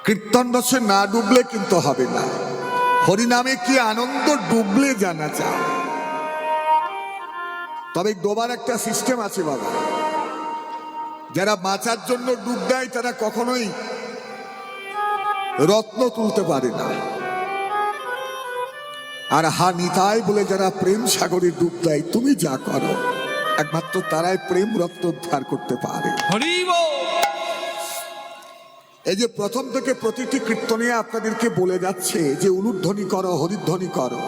কীর্তন রসে না ডুবলে কিন্তু হবে না। হরিনামে কি আনন্দ ডুবলে জানা যায়। তবে ডোবার একটা সিস্টেম আছে বাবা। যারা বাঁচার জন্য ডুব দেয় তারা কখনোই রত্ন তুলতে পারে না। আর হা নিতাই বলে যারা প্রেম সাগরে ডুব দেয়, তুমি যা করো, একমাত্র তারাই প্রেম রত্ন উদ্ধার করতে পারে। এই যে প্রথম থেকে প্রতিটি কীর্তনে আপনাদেরকে বলে যাচ্ছে যে উলুধ্বনি করো, হরিধ্বনি করো।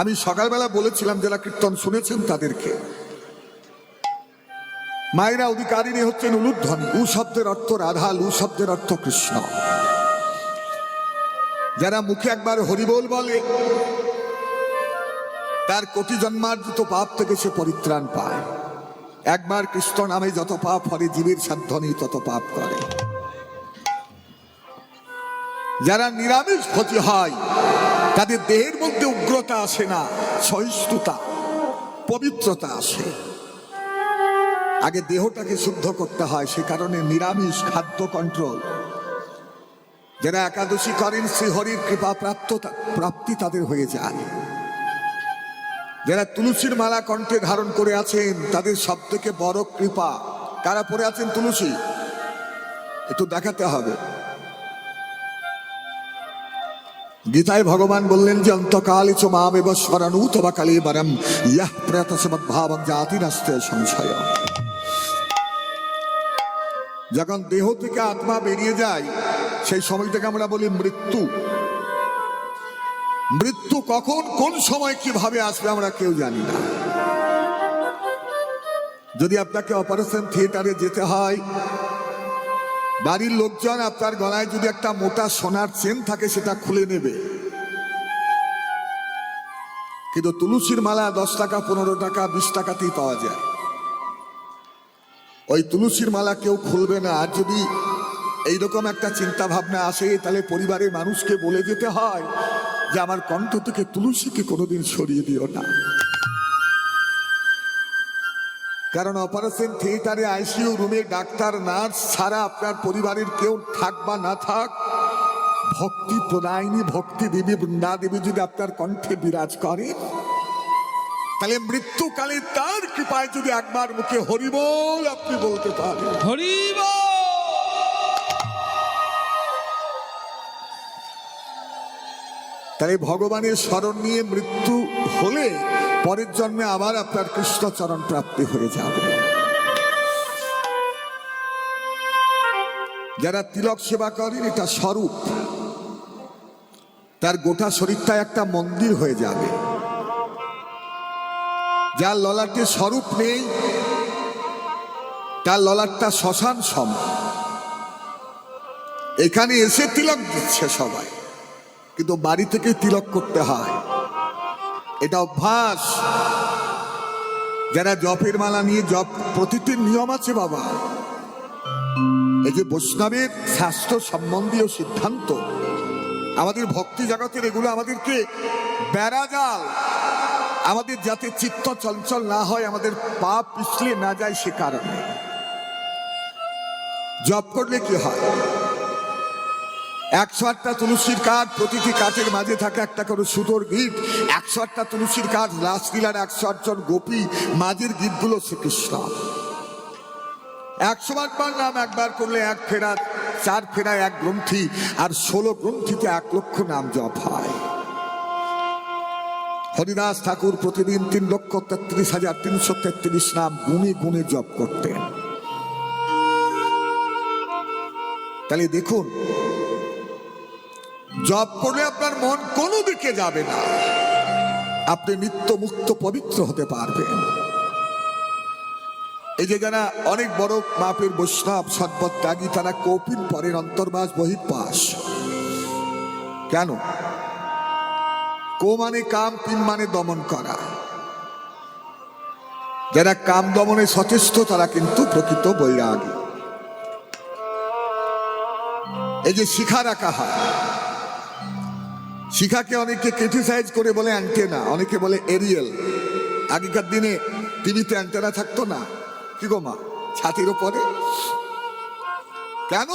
আমি সকালবেলা বলেছিলাম যারা কীর্তন শুনেছেন তাদেরকে, মায়েরা অধিকারিণী হচ্ছেন উলুধ্বনি। উ শব্দের অর্থ রাধা, লু শব্দের অর্থ কৃষ্ণ। যারা মুখে একবার হরিবোল বলে তার কোটি জন্মার্জিত পাপ থেকে সে পরিত্রাণ পায়। একবার কৃষ্ণ নামে যত পাপ হরে, জীবের সাধ্য নেই তত পাপ করে। যারা নিরামিষ ভোজী হয় তাদের দেহের মধ্যে উগ্রতা আসে না, সহিষ্ণুতা, পবিত্রতা আসে। আগে দেহটাকে শুদ্ধ করতে হয়, সে কারণে নিরামিষ খাদ্য কন্ট্রোল। যারা একাদশী করেন শ্রীহরির কৃপা প্রাপ্তি তাদের হয়ে যায়। যারা তুলসীর মালা কণ্ঠে ধারণ করে আছেন তাদের সব থেকে বড় কৃপা। কারা পরে আছেন তুলসী? একটু দেখাতে হবে। গীতায় ভগবান বললেন যে অন্তকালে চ মামেব স্মরণুত বা কালীবরম ইয়ঃ প্রয়াতসমদ্ভাবং জাতি নাস্তে সংশয়। যখন দেহ থেকে আত্মা বেরিয়ে যায় সেই সময়টাকে আমরা বলি মৃত্যু। মৃত্যু কখন কোন সময় কিভাবে আসবে আমরা কেউ জানি না। যদি আপনাকে অপারেশন থিয়েটারে যেতে হয়, বাড়ির লোকজন আপনার গলায় যদি একটা মোটা সোনার চেন থাকে সেটা খুলে নেবে, কিন্তু তুলসীর মালা 10 টাকা, 15 টাকা, 20 টাকাতেই পাওয়া যায়। ওই তুলসীর মালা কেউ খুলবে না। আর যদি এইরকম একটা চিন্তা ভাবনা আসে তাহলে পরিবারের মানুষকে বলে যেতে হয় যে আমার কণ্ঠ থেকে তুলসীকে কোনোদিন সরিয়ে দিও না। কারণ অপারেশন থিয়েটারে আইসিইউ রুমে ডাক্তার, নার্স ছাড়া আপনার পরিবারের কেউ থাক বা না থাক, ভক্তি প্রদায়িনী ভক্তি দেবী বৃন্দা দেবী যদি আপনার কণ্ঠে বিরাজ করে, তাহলে মৃত্যুকালে তার কৃপায় যদি একবার মুখে হরিবোল আপনি বলতে পারেন, হরিবোল, তাহলে ভগবানের স্মরণ নিয়ে মৃত্যু হলে পরের জন্মে আবার আপনার কৃষ্ণচরণ প্রাপ্তি হয়ে যাবে। যারা তিলক সেবা করেন, এটা স্বরূপ, তার গোটা শরীরটা একটা মন্দির হয়ে যাবে। যার ললাটে স্বরূপ নেই তার ললাটটা শ্মশান সম। এখানে এসে তিলক দিচ্ছে সবাই, কিন্তু বাড়ি থেকে তিলক করতে হয়, এটা অভ্যাস। যারা জপের মালা নিয়ে জপ, প্রতিটি নিয়ম আছে বাবা। এই যে বৈষ্ণবের শাস্ত্র সম্বন্ধীয় সিদ্ধান্ত, আমাদের ভক্তি জগতের এগুলো আমাদেরকে বেড়াজাল, আমাদের যাতে চিত্ত চঞ্চল না হয়, আমাদের পাপ পিছলে না যায়, সে কারণে জপ করলে কি হয়, 108টা তুলসীর কাঠ, প্রতিটি কাঠের মাঝে থাকে একটা করে সুতোর গিট। 108টা তুলসীর কাঠ, রাসলীলার 108 জন গোপী, মাঝের গিটগুলো শ্রীকৃষ্ণ। 108 বার নাম একবার করলে 1 ফেরা, 4 ফেরায় 1 গ্রন্থি, আর 16 গ্রন্থিতে 1 লক্ষ নাম জপ হয়। হরিদাস ঠাকুর প্রতিদিন 3,33,333 নাম গুনে গুনে জপ করতেন। তাহলে দেখুন, জপ করলে আপনার মন কোনো দিকে যাবে না, আপনি নিত্য মুক্ত পবিত্র হতে পারবেন। এই যে যারা অনেক বড় মাপের বৈষ্ণব সৎপথ ত্যাগী, তারা কৌপিন পরের অন্তর্বাস বহির্বাস। কেন? কো মানে কাম, পিন মানে দমন করা। যারা কাম দমনে সচেষ্ট তারা কিন্তু প্রকৃত বৈরাগী। এই যে শিখা রাখা হয়, শিখাকে অনেকে ক্রিটিসাইজ করে বলে অ্যান্টেনা, অনেকে বলে এরিয়েল। আগেকার দিনে টিভিতে অ্যান্টেনা থাকতো না, কি গো মা, ছাতির উপরে কেন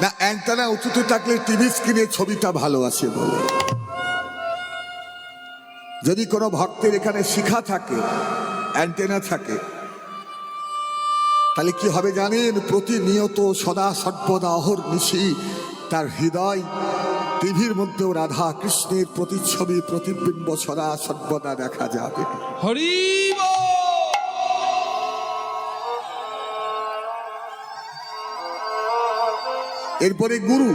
না, অ্যান্টেনা উঁচুতে থাকলে টিভি স্ক্রিনে ছবিটা ভালো আসে বলে। যদি কোনো ভক্তের এখানে শিখা থাকে, অ্যান্টেনা থাকে, তাহলে কি হবে জানেন? প্রতিনিয়ত সদা সর্বদা অহর্নিশি তার হৃদয় টিভির মধ্যেও রাধা কৃষ্ণের প্রতিচ্ছবি প্রতিবিম্ব সদা সর্বদা দেখা যাবে। হরি বল। এরপরে গুরু,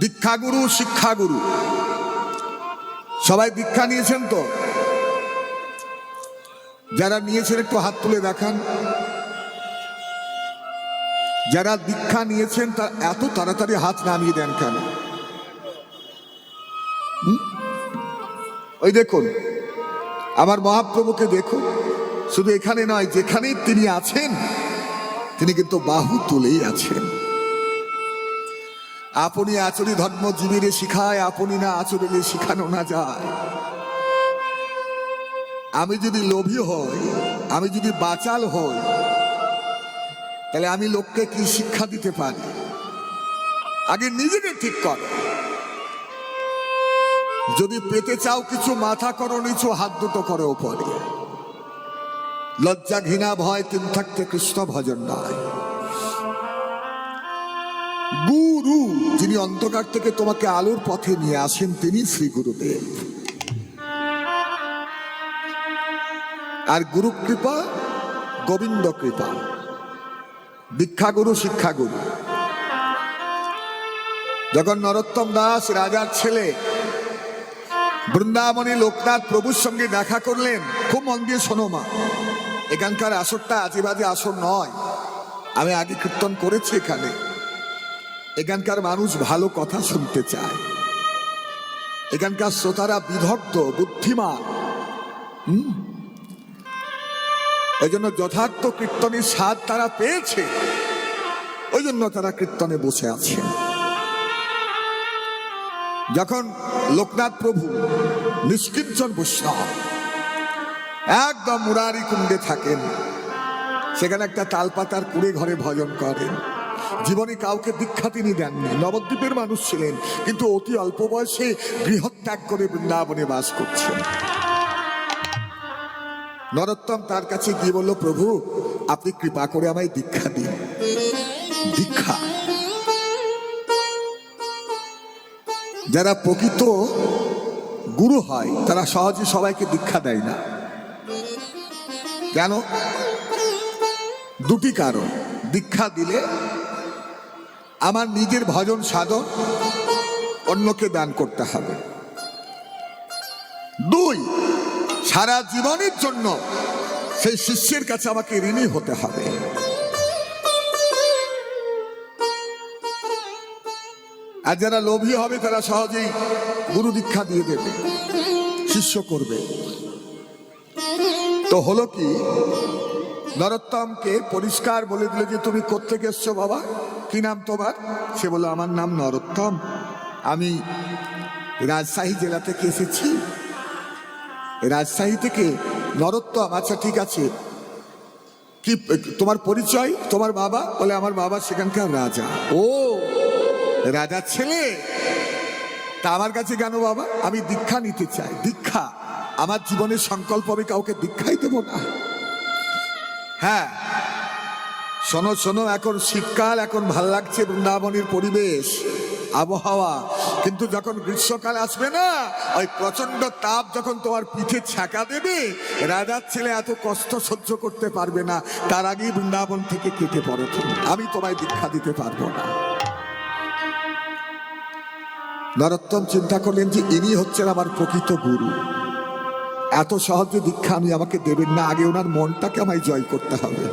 দীক্ষা গুরু, শিক্ষা গুরু। সবাই দীক্ষা নিয়েছেন তো? যারা নিয়েছেন একটু হাত তুলে দেখান। যারা দীক্ষা নিয়েছেন তার এত তাড়াতাড়ি হাত নামিয়ে দেন কেন? ওই দেখুন আমার মহাপ্রভুকে দেখুন, শুধু এখানে নয়, যেখানেই তিনি আছেন তিনি কিন্তু বাহু তুলেই আছেন। আপনি আচরি ধর্ম জীবীরে শিখায়, আপনি না আচরিলে শিখানো না যায়। আমি যদি লোভী হই, আমি যদি বাচাল হই, তাহলে আমি লোককে কি শিক্ষা দিতে পারি? আগে নিজেকে ঠিক করো। যদি পেতে চাও কিছু, মাথা করো নিচু, হাত দুটো করো উপরে। লজ্জা ঘৃণা ভয় তিন থাকতে কৃষ্ণ ভজন নয়। গুরু যিনি অন্ধকার থেকে তোমাকে আলোর পথে নিয়ে আসেন, তিনি শ্রী গুরুদেব। আর গুরু কৃপা, গোবিন্দ কৃপা। দীক্ষা গুরু, শিক্ষা গুরু। যখন নরোত্তম দাস রাজার ছেলে বৃন্দাবনে লোকনাথ প্রভুর সঙ্গে দেখা করলেন, খুব মন দিয়ে শোনো মা, এখানকার আসরটা আজে বাজে আসর নয়। আমি আগে কীর্তন করেছি এখানে। এখানকার মানুষ ভালো কথা শুনতে চায়। এখানকার শ্রোতারা বিদগ্ধ, বুদ্ধিমান। এই জন্য যথার্থ কীর্তনের স্বাদ তারা পেয়েছে, ওই জন্য তারা কীর্তনে বসে আছে। যখন লোকনাথ প্রভু নিষ্কিঞ্চন বৈষ্ণব, একদম মুরারি কুণ্ডে থাকেন, সেখানে একটা তালপাতার কুড়ে ঘরে ভজন করেন। জীবনে কাউকে দীক্ষা তিনি দেননি, নবদ্বীপের মানুষ ছিলেন, কিন্তু অতি অল্প বয়সে গৃহত্যাগ করে বৃন্দাবনে বাস করছেন। নরোত্তম তার কাছে গিয়ে বলল, প্রভু আপনি কৃপা করে আমায় দীক্ষা দিন। দীক্ষা, যারা প্রকৃত গুরু হয় তারা সহজে সবাইকে দীক্ষা দেয় না। কেন? দুটি কারণ। দীক্ষা দিলে আমার নিজের ভজন সাধন অন্যকে দান করতে হবে। দুই, সারা জীবনের জন্য সেই শিষ্যের কাছে আমাকে ঋণী হতে হবে। আর যারা লোভী হবে তারা সহজেই গুরু দীক্ষা দিয়ে দেবে, শিষ্য করবে। তো হলো কি, নরোত্তমকে পরিষ্কার বলে দিল যে তুমি কোত্থেকে এসছো বাবা, কি নাম তোমার? সে বলল, আমার নাম নরোত্তম, আমি রাজশাহী জেলা থেকে এসেছি। রাজশাহী থেকে? নরোত্তম, আচ্ছা ঠিক আছে, কি তোমার পরিচয়? তোমার বাবা? বলে, আমার বাবা সেখানকার রাজা। ও, রাজার ছেলে, তা আমার কাছে কেন বাবা? আমি দীক্ষা নিতে চাই। দীক্ষা? আমার জীবনের সংকল্প, আমি কাউকে দীক্ষাই দেব না। হ্যাঁ, শোনো শোনো, এখন শীতকাল, এখন ভাল লাগছে বৃন্দাবনের পরিবেশ, আবহাওয়া, কিন্তু যখন গ্রীষ্মকাল আসবে না, ওই প্রচন্ড তাপ যখন তোমার পিঠে ছ্যাঁকা দেবে, রাজার ছেলে এত কষ্ট সহ্য করতে পারবে না। তার আগেই বৃন্দাবন থেকে কেটে পড়ো তুমি, আমি তোমায় দীক্ষা দিতে পারবো না। নরোত্তম চিন্তা করলেন যে ইনি হচ্ছেন আমার প্রকৃত গুরু, এত সহজে দীক্ষা আমি আমাকে দেবেন না, আগে ওনার মনটাকে আমায় জয় করতে হবে।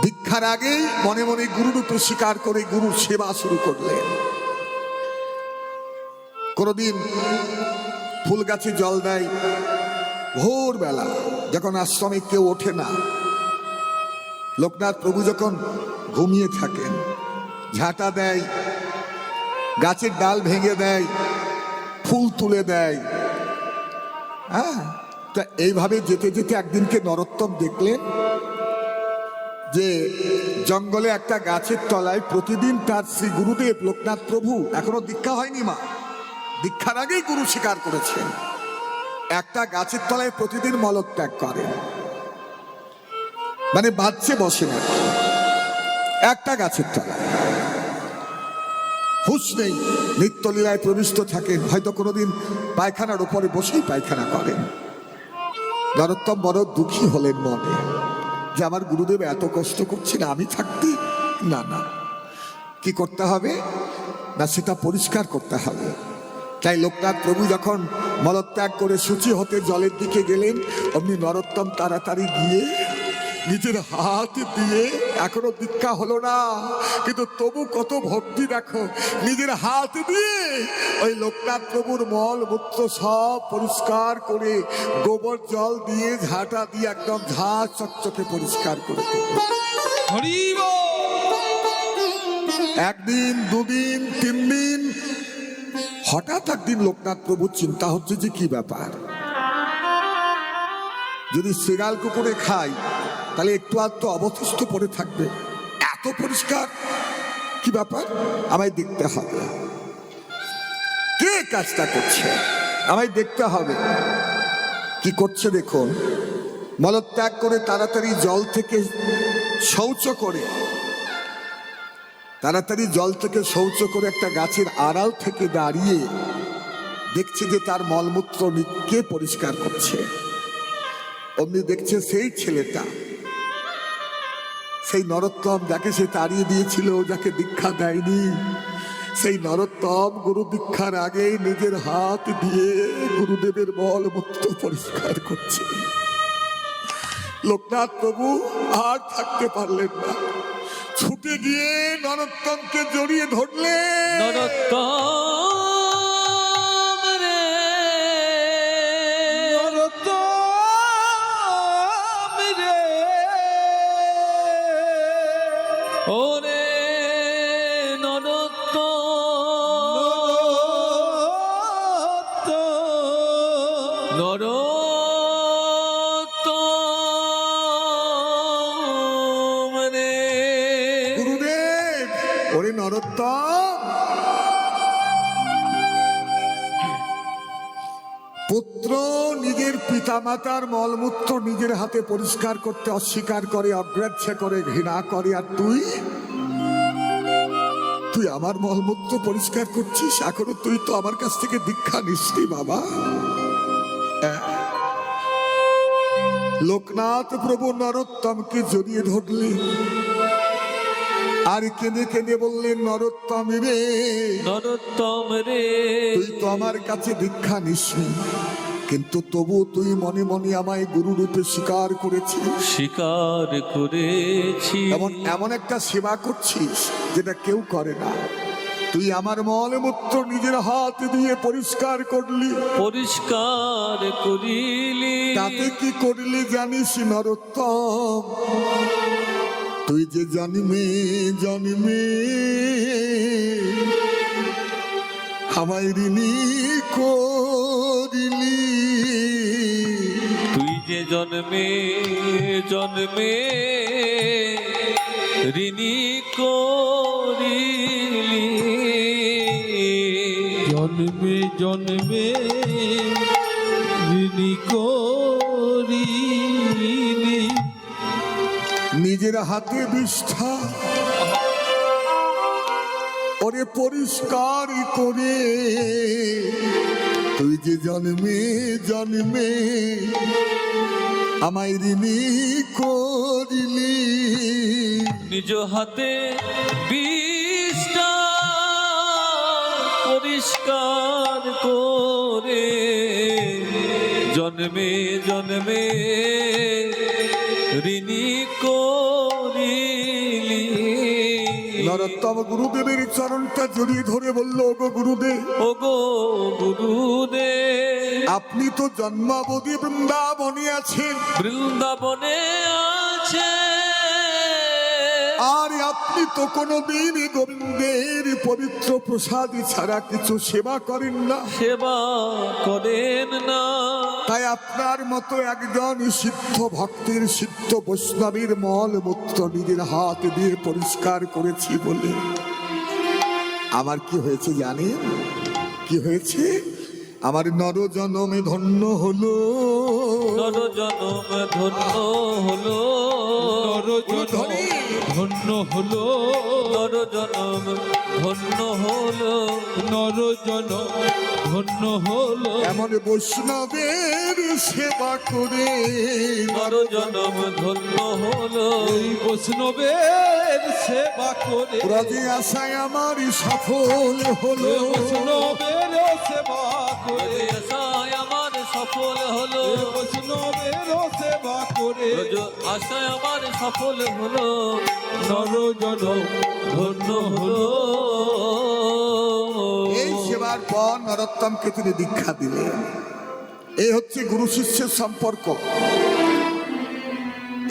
দীক্ষার আগেই মনে মনে গুরুরূপে স্বীকার করে গুরুর সেবা শুরু করলেন। কোনদিন ফুল গাছে জল দেয় ভোরবেলা, যখন আশ্রমে কেউ ওঠে না, লোকনাথ প্রভু যখন ঘুমিয়ে থাকেন, ঝাঁটা দেয়, গাছের ডাল ভেঙে দেয়, ফুল তুলে দেয়। হ্যাঁ, তা এইভাবে যেতে যেতে একদিনকে নরোত্তম দেখলেন যে জঙ্গলে একটা গাছের তলায় প্রতিদিন তার শ্রী গুরুদেব লোকনাথ প্রভু, এখনো দীক্ষা হয়নি মা, দীক্ষার আগেই গুরু স্বীকার করেছেন, একটা গাছের তলায় প্রতিদিন মলত্যাগ করেন, মানে বাচ্চে বসে না, একটা গাছের তলায় হুঁশ নেই, নিত্যলীলায় প্রবিষ্ট থাকেন, হয়তো কোনোদিন পায়খানার উপরে বসেই পায়খানা করেন। নরোত্তম বড় দুঃখী হলেন মনে, যে আমার গুরুদেব এত কষ্ট করছেন, আমি থাকতে না, না কি করতে হবে না, সেটা পরিষ্কার করতে হবে। তাই লোকনাথ প্রভু যখন মলত্যাগ করে শুচি হতে জলের দিকে গেলেন, অমনি নরোত্তম তাড়াতাড়ি গিয়ে নিজের হাত দিয়ে, এখনো দীক্ষা হলো না কিন্তু তবু কত ভক্তি দেখো, নিজের হাত দিয়ে ওই লোকনাথ প্রভুর মল মূত্র সব পরিষ্কার করে গোবর জল দিয়ে ঝাঁটা দিয়ে একদম ঝাঁ চকচকে পরিষ্কার করে দিল। একদিন, দুদিন, 3 দিন, হঠাৎ একদিন লোকনাথ প্রভুর চিন্তা হচ্ছে যে কি ব্যাপার, যদি শিগাল কুকুরে খাই তাহলে একটু আর তো অবশিষ্ট পড়ে থাকবে, এত পরিষ্কার কি ব্যাপার, আমায় দেখতে হবে কে কাজটা করছে, আমায় দেখতে হবে কি করছে। দেখুন, মলত্যাগ করে তাড়াতাড়ি জল থেকে শৌচ করে, তাড়াতাড়ি জল থেকে শৌচ করে একটা গাছের আড়াল থেকে দাঁড়িয়ে দেখছে যে তার মলমূত্র কে পরিষ্কার করছে। অমনি দেখছে সেই ছেলেটা, সেই নরোত্তম যাকে সে তাড়িয়ে দিয়েছিল, যাকে দীক্ষা দেয়নি, সেই নরোত্তম গুরু দীক্ষার আগে নিজের হাত দিয়ে গুরুদেবের মলমূত্র পরিষ্কার করছে। লোকনাথ প্রভু আর থাকতে পারলেন না, ছুটে গিয়ে নরোত্তমকে জড়িয়ে ধরলেন। নরোত্তম রে, নরোত্তম রে, ওরে নরোত্তম, নরোত্তম রে, গুরুদেব, ওরে নরোত্তম, পুত্র নিজের পিতামাতার মলমূত্র নিজের হাতে পরিষ্কার করতে অস্বীকার করে, অগ্রাহ্য করে, ঘৃণা করে, আর তুই আমার মলমূত্র পরিষ্কার করছিস, এখনো তুই তো আমার কাছ থেকে দীক্ষা নিসনি বাবা। লোকনাথ প্রভু নরোত্তমকে জড়িয়ে ধরলেন আর কেঁদে কেঁদে বললেন, নরোত্তম রে, নরোত্তম রে, তুই তো আমার কাছে দীক্ষা নিসনি, কিন্তু তবু তুই মনে মনে আমায় গুরু রূপে স্বীকার করেছিস, স্বীকার করেছি, এমন একটা সেবা করছিস যেটা কেউ করে না। তুই আমার মলমূত্র নিজের হাত দিয়ে পরিষ্কার করলি, পরিষ্কার করিলি, তাতে কি করলি জানিস নরোত্তম? তুই যে জন্মে জন্মে আমায় ঋণী করিলি, তুই যে জন্মে জন্মে ঋণী করিলি, জন্মে জন্মে ঋণী করিলি, নিজের হাতে বিষ্ঠা ওরে পরিষ্কার করে, তুই যে জন্মে জন্মে আমায় ঋণী করিলি, নিজ হাতে বিষ্ঠা পরিষ্কার করে, জন্মে জন্মে ঋণী করিলি। নরোত্তম গুরুদেবের চরণটা জড়িয়ে ধরে বলল, ওগো গুরুদেব, ওগো গুরুদেব, আপনি তো জন্মাবধি বৃন্দাবনে আছেন, বৃন্দাবনে আছে, আর আপনি তো কোনোদিন গোবিন্দের পবিত্র প্রসাদ ছাড়া কিছু সেবা করেন না, সেবা করেন না, তাই আপনার মতো একজন সিদ্ধ ভক্তের সিদ্ধ বৈষ্ণবীর মল মূত্র নিজের হাত দিয়ে পরিষ্কার করেছি বলে আমার কি হয়েছে জানেন? কি হয়েছে? আমার নর জনমে ধন্য হলো, নর জনম ধন্য হলো, নর জনম ধন্য হলো, নর জনম ধন্য হলো, নর জনম ধন্য হলো। এমন বৈষ্ণবের সেবা করে নর জনম ধন্য হলো। এই বৈষ্ণবের সেবা করে রাজে আশায় আমার সফল হলো। বৈষ্ণবের সেবা করে আশায় আমার সফল হলো, বৈষ্ণবের সেবা করে আশায় আমার সফল হলো, নর জনম ধন্য হলো। এই সেবার পর নরোত্তমকে তিনি দীক্ষা দিলেন। এই হচ্ছে গুরু শিষ্যের সম্পর্ক।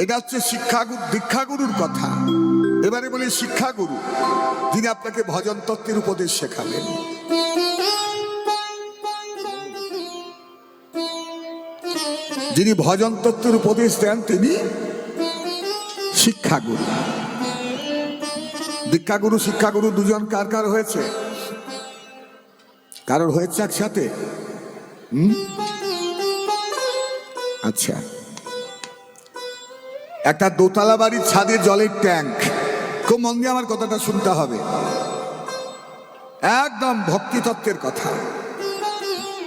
এটা হচ্ছে শিক্ষাগুরু, দীক্ষাগুরুর কথা। এবারে বলি শিক্ষাগুরু, যিনি আপনাকে ভজন তত্ত্বের উপদেশ শেখাবেন। যিনি ভজন তত্ত্বের উপদেশ দেন তিনি শিক্ষাগুরু। দীক্ষাগুরু শিক্ষাগুরু দুজন কার কার হয়েছে? কারোর হয়েছে একসাথে? আচ্ছা, একটা দোতলা বাড়ির ছাদে জলের ট্যাঙ্ক। খুব মন দিয়ে আমার কথাটা শুনতে হবে, একদম ভক্তি তত্ত্বের কথা,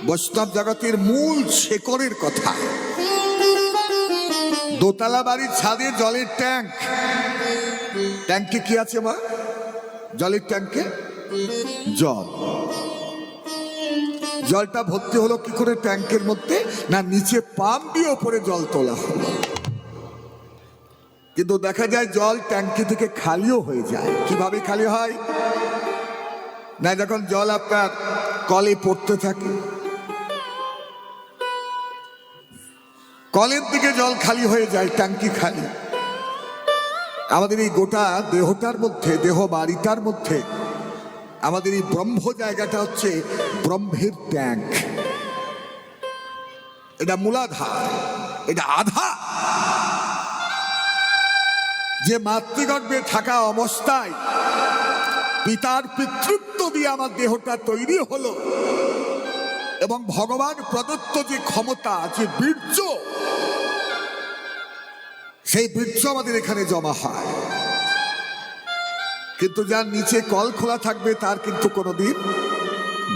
বৈষ্ণব জগতের মূল শেকড়ের কথা। দোতলা বাড়ির ছাদে জলের ট্যাঙ্ক। ট্যাঙ্কে কি আছে মা? জলের ট্যাঙ্কে জল। জলটা ভর্তি হলো কি করে ট্যাঙ্কের মধ্যে? না নিচে পাম্প দিয়ে ওপরে জল তোলা হলো। কিন্তু দেখা যায় জল ট্যাঙ্কি থেকে খালিও হয়ে যায়। কিভাবে খালি হয়? না যখন জল আপনার কলে পড়তে থাকে, কলের দিকে জল খালি হয়ে যায়, ট্যাঙ্কি খালি। আমাদের এই গোটা দেহটার মধ্যে, দেহ বাড়িটার মধ্যে আমাদের এই ব্রহ্ম জায়গাটা হচ্ছে ব্রহ্মের ট্যাঙ্ক। এটা মূলাধার, এটা আধা। যে মাতৃগর্ভে থাকা অবস্থায় পিতার পিতৃত্ব দিয়ে আমার দেহটা তৈরি হলো, এবং ভগবান প্রদত্ত যে ক্ষমতা, যে বীর্য, সেই বীর্য আমাদের এখানে জমা হয়। কিন্তু যার নিচে কল খোলা থাকবে তার কিন্তু কোনোদিন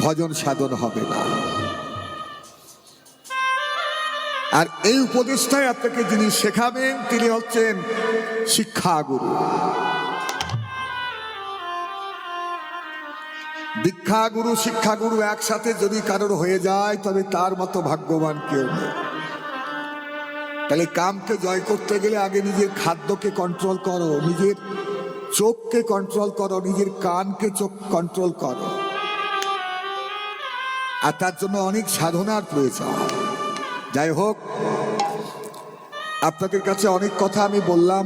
ভজন সাধন হবে না। আর এই উপদেশটাই আপনাকে যিনি শেখাবেন তিনি হচ্ছেন শিক্ষাগুরু। দীক্ষাগুরু শিক্ষাগুরু একসাথে যদি কারোর হয়ে যায় তবে তার মতো ভাগ্যবান কেউ নেই। তাহলে কামকে জয় করতে গেলে আগে নিজের খাদ্যকে কন্ট্রোল করো, নিজের চোখকে কন্ট্রোল করো, নিজের কানকে চোখ কন্ট্রোল করো। আর তার জন্য অনেক সাধনার প্রয়োজন। যাই হোক, আপনাদের কাছে অনেক কথা আমি বললাম।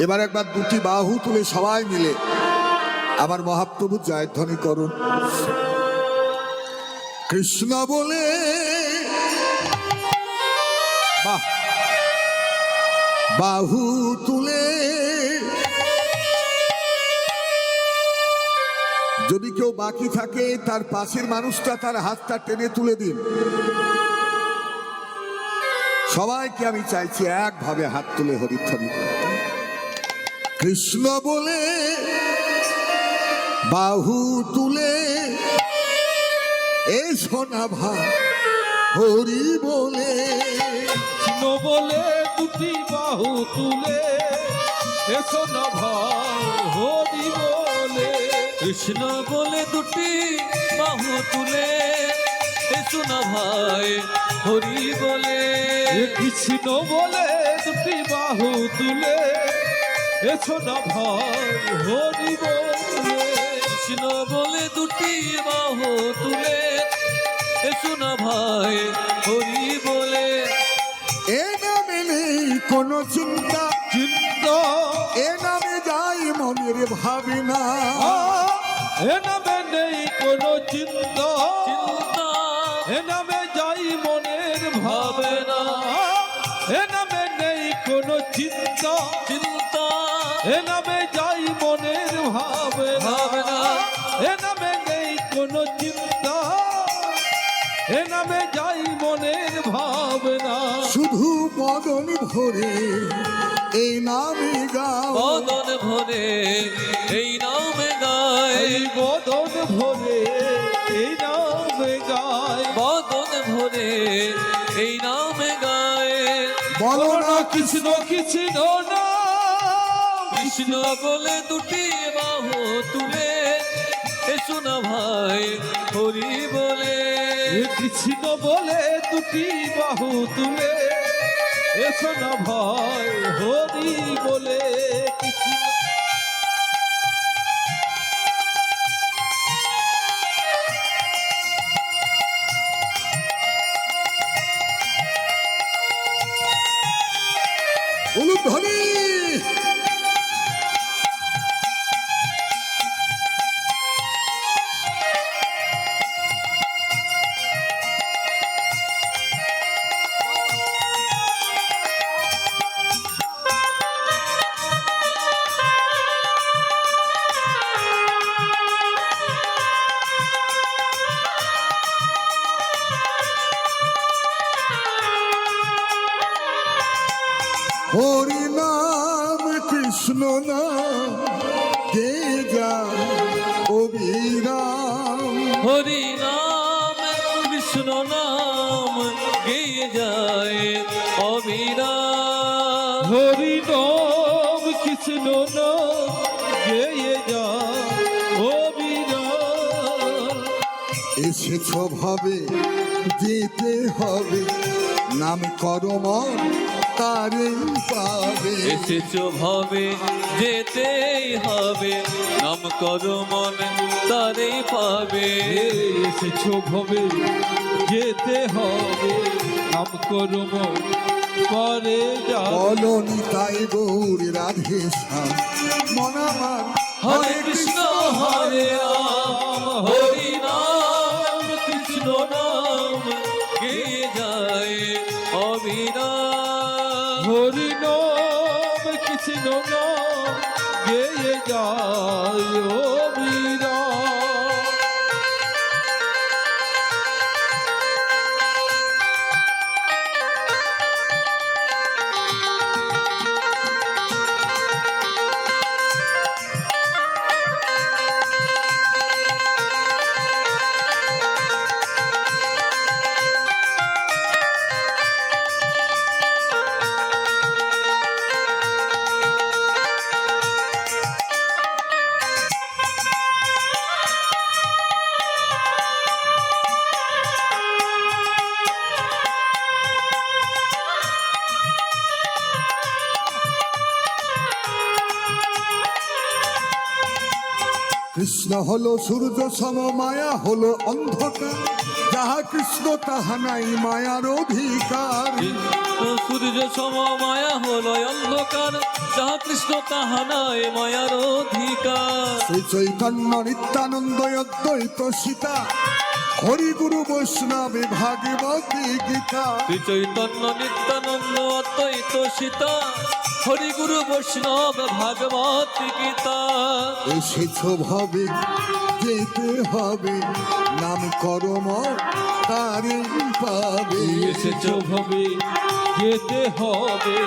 এবার একবার দুটি বাহু তুলে সবাই মিলে আমার মহাপ্রভুর জয়ধ্বনি করুন। কৃষ্ণ বলে বাহ, বাহু তুলে। যদি কেউ বাকি থাকে তার পাশের মানুষটা তার হাতটা টেনে তুলে দিন। সবাইকে আমি চাইছি একভাবে হাত তুলে হরিধ্বনি করতে। কৃষ্ণ বলে বাহু তুলে এ সোনা ভাই হরি বলে। কৃষ্ণ বলে দুটি বাহু তুলে এসো না ভাই হরি বলে। কৃষ্ণ বলে দুটি বাহু তুলে এসো না ভাই হরি বলে। কৃষ্ণ বলে দুটি বাহু তুলে এসো না ভাই হরি বলে। কৃষ্ণ বলে দুটি বাহু তুলে এসো না ভাই হরি বলে। এ নামে নেই কোনো চিন্তা, চিন্তা এ নামে যাই মনের ভাবনা। এ নামে নেই কোনো চিন্তা, চিন্তা এ নামে যাই মনে ভাবে না, এ নামে নেই কোনো চিন্তা, চিন্তা এ নামে যাই মনের ভাবে না, এ নামে নেই কোনো চিন্তা, এ নামে যাই মনের ভাবে না। শুধু বদন ভরে এই নামে গাও, বদন ভরে এই নামে গায়, এই বদন ভরে এই নামে গায়, বদন ভরে এই নামে গায়। বলো না কৃষ্ণ কৃষ্ণ না, কৃষ্ণ বলে দুটি বাহু তুলে এসো না ভাই হরি বলে। এ কৃষ্ণ বলে দুটি বাহু তুলে এসো না ভাই হরি বলে। কৃষ্ণ উলুধ্বনি। হরি নাম কৃষ্ণ নাম গে যা অবিরাম, হরি নাম কৃষ্ণ নাম গেয়ে যায় অবিরাম। হরি নাম কৃষ্ণ নাম গেয়ে যা অবিরাম। এসেছ ভাবে যেতে হবে, নাম করো মন তারে পাবে। এসেছো ভাবে যেতেই হবে, নাম করো মন তারেই পাবে। এসেছো ভবে যেতে হবে, নাম করব পরে যা। বলনি তাই গৌর রাধে শ্যাম মন আমার হরে কৃষ্ণ হরে রাম, হরি নাম কৃষ্ণ নাম গেয়ে যায় অবিরাম। হরি নাম কৃষ্ণ নাম গেয়ে যায় অবিরাম। কৃষ্ণ হলো সূর্য সম, মায়া হলো অন্ধকার, যাহা কৃষ্ণ তাহা নাই মায়ার অধিকার। সূর্য সম মায়া হলো অন্ধকার, যাহা কৃষ্ণ তাহা নাই মায়ার অধিকার। শ্রী চৈতন্য নিত্যানন্দ অদ্বৈত সীতা, হরি গুরু বৈষ্ণবে ভাগবতী গীতা। শ্রী চৈতন্য নিত্যানন্দ অদ্বৈত সীতা, হরি গুরু বৈষ্ণব ভাগবত গীতা। এসেছ ভাবে যেতে হবে, নাম করম তারে পাবে। এসেছো ভবে যেতে হবে,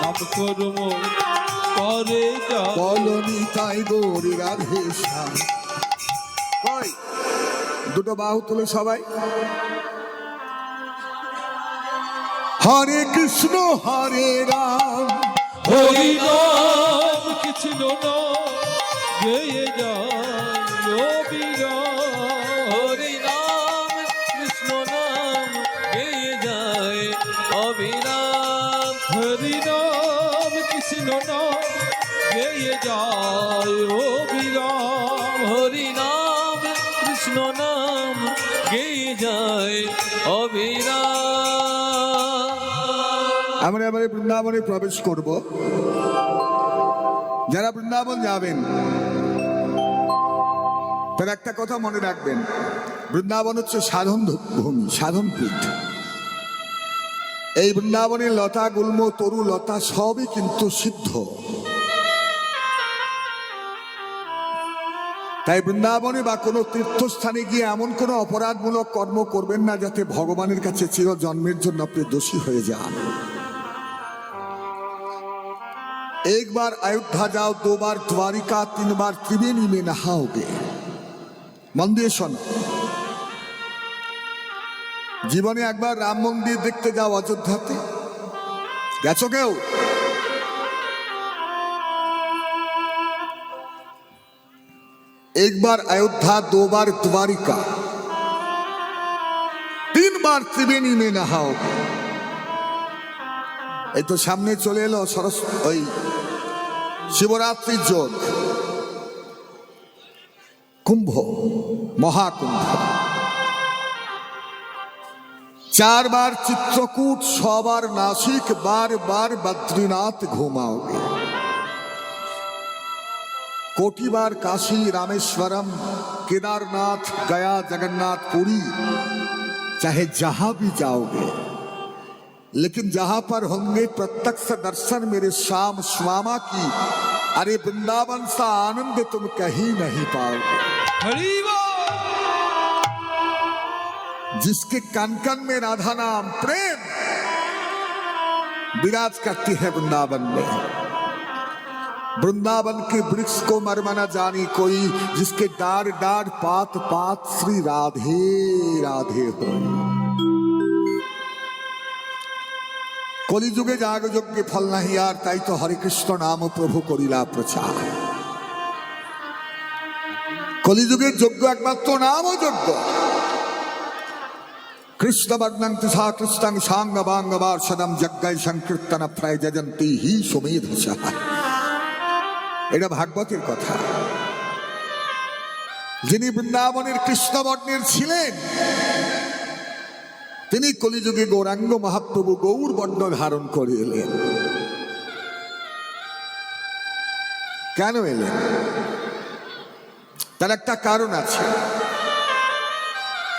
নাম করব পরে যা। বলনি তাই গৌর রাধে শ্যাম। কই দুটো বাহু তুলে সবাই হরে কৃষ্ণ হরে রাম, হরি নাম কৃষ্ণ নাম গেয়ে যায় অবিরাম। হরি নাম কৃষ্ণ নাম গেয়ে যায় অবিরাম। হরি নাম কৃষ্ণ নাম গেয়ে যায় অবিরাম। হরি নাম কৃষ্ণ নাম গেয়ে যায় অবিরাম। আমরা এবারে বৃন্দাবনে প্রবেশ করব। যারা বৃন্দাবন যাবেন তার একটা কথা মনে রাখবেন, বৃন্দাবন হচ্ছে সাধন ভূমি, সাধন পীঠ। এই বৃন্দাবনের লতা গুল্ম তরু লতা সবই কিন্তু সিদ্ধ। তাই বৃন্দাবনে বা কোনো তীর্থস্থানে গিয়ে এমন কোনো অপরাধমূলক কর্ম করবেন না যাতে ভগবানের কাছে চির জন্মের জন্য আপনি দোষী হয়ে যান। एक बार अयोध्या जाओ, 2 बार द्वारिका, 3 बार त्रिवेणी में नहाओगे। मन दिए शोनो, জীবনে একবার রাম মন্দির দেখতে যাও অযোধ্যাতে, গেছো কেউ? एक बार अयोध्या, 2 बार द्वारिका, 3 बार त्रिवेणी में नहाओगे। এই তো সামনে চলে এলো ওই শিবরাত্রির যোগ, কুম্ভ, মহাকুম্ভ। 4 बार चित्रकूट, 100 बार नासिक, बार बार बद्रीनाथ घुमाओगे। कोटि बार काशी, रामेश्वरम, केदारनाथ, गया, जगन्नाथ, पुरी, चाहे जहां भी जाओगे, लेकिन जहां पर होंगे प्रत्यक्ष दर्शन मेरे श्याम श्यामा की, अरे वृंदावन सा आनंद तुम कहीं नहीं पाओगे। हरि बोल। जिसके कन कन में राधा नाम प्रेम विराज करती है वृंदावन में, वृंदावन के वृक्ष को मर्म न जानी कोई, जिसके डार डार पात पात श्री राधे राधे हो। কলিযুগে যাগ যজ্ঞে ফল নাহি আর, তাই তো হরে কৃষ্ণ নাম প্রভু করিলা প্রচার। কলিযুগের যজ্ঞ একমাত্র নাম যজ্ঞ। কৃষ্ণ বর্ণং তুষা কৃষ্ণং সাঙ্গ বাঙ্গ বার্ষদম যজ্ঞায় সংকীর্তন প্রায় যজন্তি হি সুমেধসা। এটা ভাগবতের কথা। যিনি বৃন্দাবনের কৃষ্ণ বর্ণের ছিলেন, তিনি কলিযুগে গৌরাঙ্গ মহাপ্রভু গৌর বর্ণ ধারণ করে এলেন। কেন এলেন? তার একটা কারণ আছে।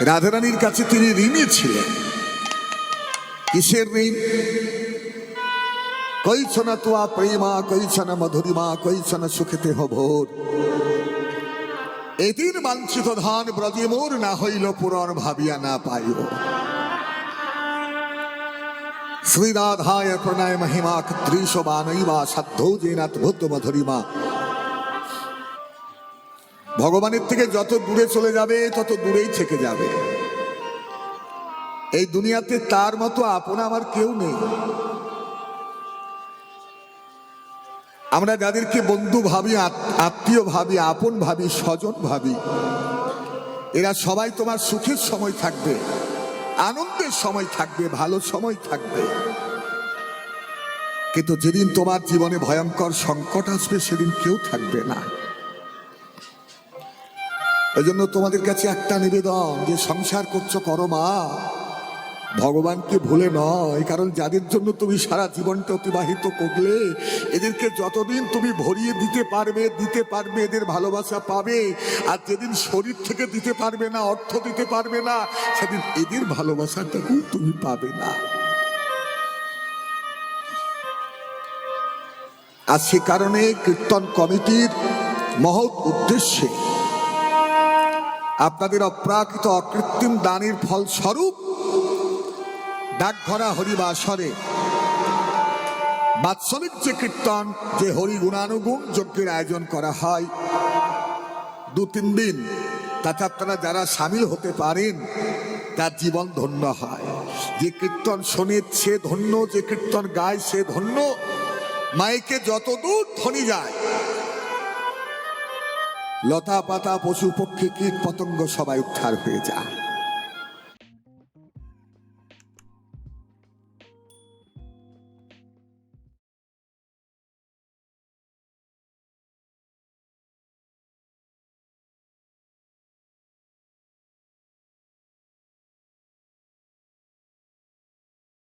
রাধারানীর কাছে তিনি ঋণী ছিলেন। কিসের ঋণ? কৈছন তোয়া প্রেমা, কৈছন মধুরিমা, কৈছন সুখেতে ভোর। এদিন বাঞ্ছিত ধন ব্রজে মোর, না হইল পুরন ভাবিয়া না পাইও। শ্রী রাধায় প্রণয় মহিমা ক্ষত্রিশ বানৈবা, সাধ্যৌ জেনাদ্ভুত মধুরিমা। ভগবানের থেকে যত দূরে চলে যাবে তত দূরেই থেকে যাবে। এই দুনিয়াতে তার মতো আপন আমার কেউ নেই। আমরা যাদেরকে বন্ধু ভাবি, আত্মীয় ভাবি, আপন ভাবি, স্বজন ভাবি, এরা সবাই তোমার সুখের সময় থাকবে, আনন্দের সময় থাকবে, ভালো সময় থাকবে। কিন্তু যেদিন তোমার জীবনে ভয়ঙ্কর সংকট আসবে সেদিন কেউ থাকবে না। এই জন্য তোমাদের কাছে একটা নিবেদন, যে সংসার করছো করো মা, ভগবানকে ভুলে নয়। কারণ যাদের জন্য তুমি সারা জীবনটা অতিবাহিত করলে, এদেরকে যতদিন তুমি ভরিয়ে দিতে পারবে, এদের ভালোবাসা পাবে। আর যেদিন শরীর থেকে দিতে পারবে না, অর্থ দিতে পারবে না, সেদিন এদের ভালোবাসাটাকেও তুমি পাবে না। আর সে কারণে কীর্তন কমিটির মহৎ উদ্দেশ্যে আপনাদের অপ্রাকৃত অকৃত্রিম দানের ফলস্বরূপ ডাকঘরা হরিবাসরে বাৎসরিক যে কীর্তন, যে হরি গুণানুগুণ যজ্ঞের আয়োজন করা হয় 2-3 দিন, তাতে আপনারা যারা সামিল হতে পারেন তার জীবন ধন্য হয়। যে কীর্তন শোনে সে ধন্য, যে কীর্তন গায় সে ধন্য। মাইকে যত দূর ধ্বনি যায়, লতা পাতা পশু পক্ষী কীট পতঙ্গ সবাই উদ্ধার হয়ে যায়।